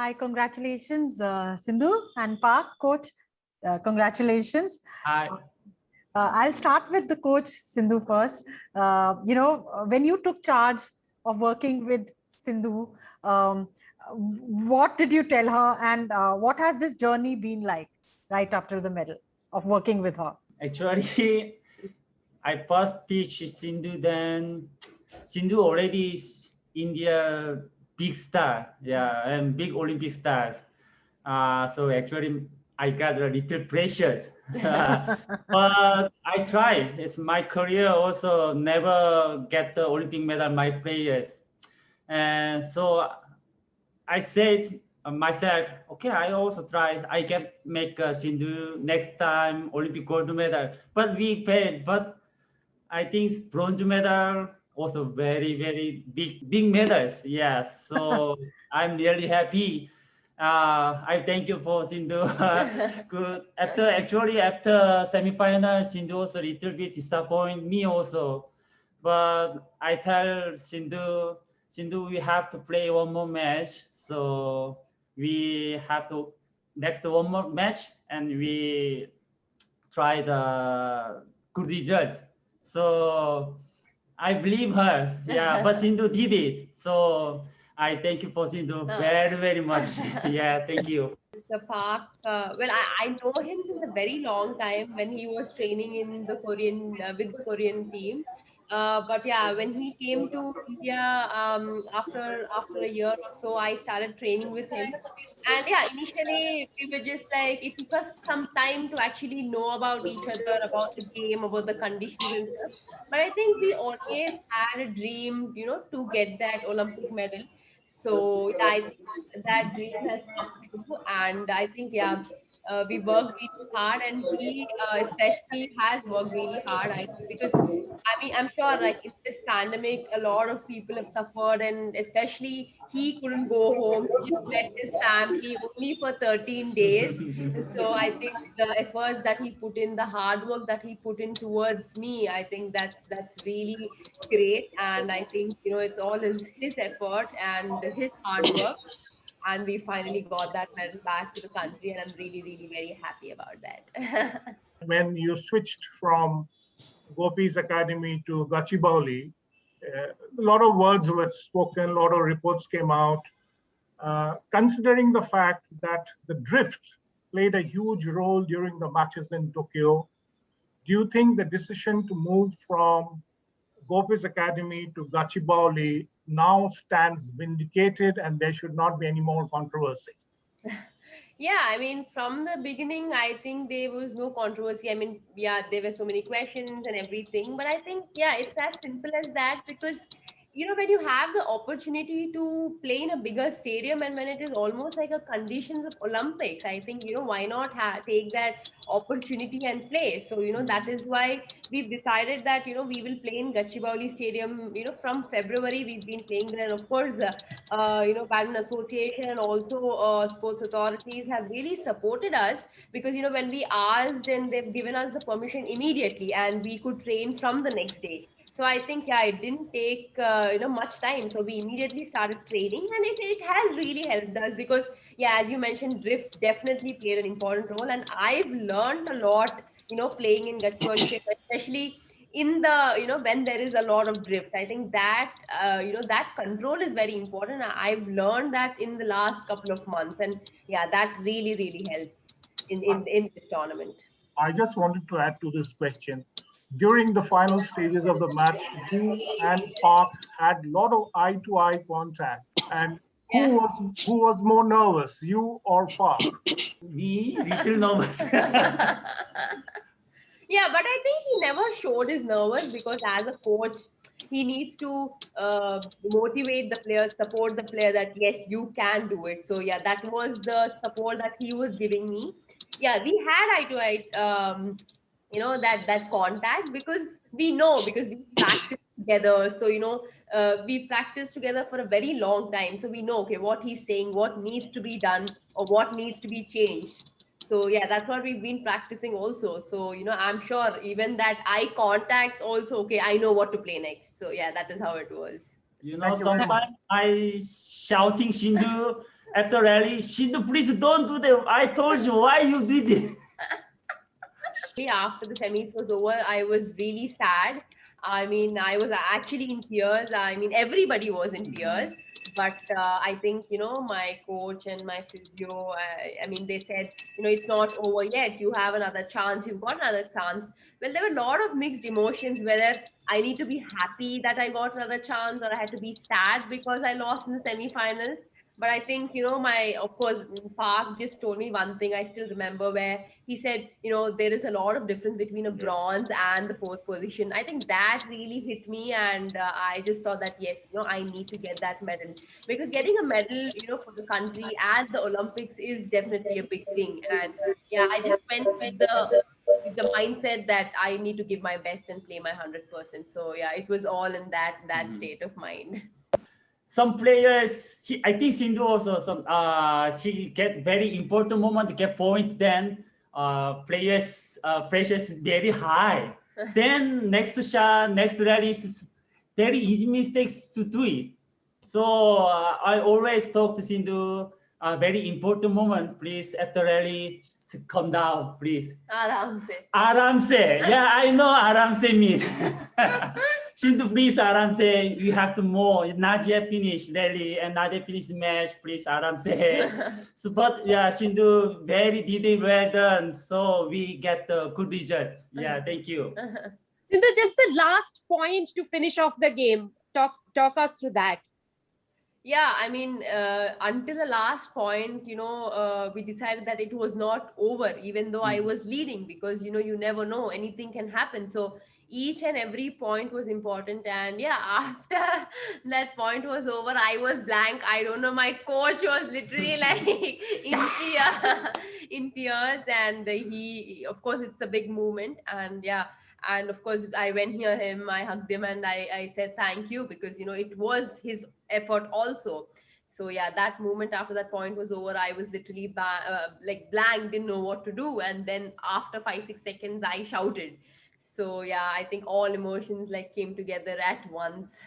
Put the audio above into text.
Hi, congratulations, Sindhu and Park, coach. Congratulations. Hi. I'll start with the coach, Sindhu, first. When you took charge of working with Sindhu, what did you tell her, and what has this journey been like right after the medal of working with her? Actually, I first teach Sindhu, then Sindhu already is India big star, yeah, and big Olympic stars. So actually, I got a little precious, but I try. It's my career also never get the Olympic medal. My players, and so I said myself, okay, I also try. I can make Sindhu next time Olympic gold medal, but we failed. But I think bronze medal also very big medals. Yes, so I'm really happy. I thank you for Sindhu. Good. After semifinal, Sindhu also little bit disappoint me also, but I tell Sindhu, we have to play one more match. So we have to next one more match, and we try the good result. So I believe her. Yeah, but Sindhu did it. So I thank you for Sindhu very much. Yeah, thank you. Mr. Park, I know him since a very long time when he was training in the Korean with the Korean team. But yeah, when he came to India after a year or so, I started training with him. And yeah, initially we were just like it took us some time to actually know about each other, about the game, about the conditions and stuff. But I think we always had a dream, to get that Olympic medal. So yeah, I think that dream has come true, and I think we worked really hard, and he especially has worked really hard. I think because I mean, I'm sure like in this pandemic, a lot of people have suffered, and especially he couldn't go home. He just met his family only for 13 days. So I think the efforts that he put in, the hard work that he put in towards me, I think that's really great. And I think it's all his effort and his hard work. And we finally got that medal back to the country, and I'm really very happy about that. When you switched from Gopi's academy to Gachibowli, a lot of words were spoken, a lot of reports came out. Considering the fact that the drift played a huge role during the matches in Tokyo, do you think the decision to move from Gopi's academy to Gachibowli now stands vindicated and there should not be any more controversy? Yeah, I mean, from the beginning, I think there was no controversy. I mean, yeah, there were so many questions and everything, but I think, yeah, it's as simple as that because, when you have the opportunity to play in a bigger stadium and when it is almost like a conditions of Olympics, I think, why not take that opportunity and play? So, that is why we've decided that, we will play in Gachibowli Stadium, from February, we've been playing there. And of course, Badminton Association and also sports authorities have really supported us because when we asked and they've given us the permission immediately and we could train from the next day. So I think it didn't take much time. So we immediately started training, and it has really helped us because as you mentioned, drift definitely played an important role, and I've learned a lot playing in Gachibowli, especially in the when there is a lot of drift. I think that that control is very important. I've learned that in the last couple of months, and that really helped in this tournament. I just wanted to add to this question. During the final stages of the match, you and Park had a lot of eye-to-eye contact. And who was more nervous, you or Park? Me, little nervous. Yeah, but I think he never showed his nervous because as a coach, he needs to motivate the players, support the player that yes, you can do it. So yeah, that was the support that he was giving me. Yeah, we had eye to eye, that contact because because we practiced together. So we practiced together for a very long time. So we know okay what he's saying, what needs to be done, or what needs to be changed. So yeah, that's what we've been practicing also. So I'm sure even that eye contacts also okay, I know what to play next. So yeah, that is how it was. Sometimes I shouting Sindhu, after rally, Sindhu, please don't do that. I told you why you did it. After the semis was over, I was really sad. I mean, I was actually in tears. I mean, everybody was in tears. But I think, my coach and my physio, I mean, they said, it's not over yet. You have another chance. You've got another chance. Well, there were a lot of mixed emotions, whether I need to be happy that I got another chance or I had to be sad because I lost in the semifinals. But I think, of course, Park just told me one thing I still remember, where he said, there is a lot of difference between a bronze and the fourth position. I think that really hit me. And I just thought that, yes, I need to get that medal, because getting a medal, for the country at the Olympics is definitely a big thing. And yeah, I just went with the mindset that I need to give my best and play my 100%. So yeah, it was all in that state of mind. Some players, I think Sindhu also, she get very important moment to get point. Then players pressure is very high. Then next shot, next rally is very easy mistakes to do it. So I always talk to Sindhu. Very important moment, please. After rally, calm down, please. Aram se. Aram se. Yeah, I know Aram se means. Sindhu, please, Aram se. You have to more. Not yet finished rally and not yet finished match. Please, Aram se. So, but yeah, Sindhu, very detailed, well done. So we get the good results. Yeah, thank you. Sindhu, just the last point to finish off the game. Talk us through that. Yeah, I mean, until the last point, we decided that it was not over, even though I was leading, because, you never know, anything can happen. So each and every point was important. And yeah, after that point was over, I was blank. I don't know, my coach was literally like in tears. And he, of course, it's a big moment. And yeah. And of course, I went near him, I hugged him, and I said thank you, because, it was his effort also. So yeah, that moment after that point was over, I was literally like blank, didn't know what to do. And then after 5-6 seconds, I shouted. So yeah, I think all emotions like came together at once.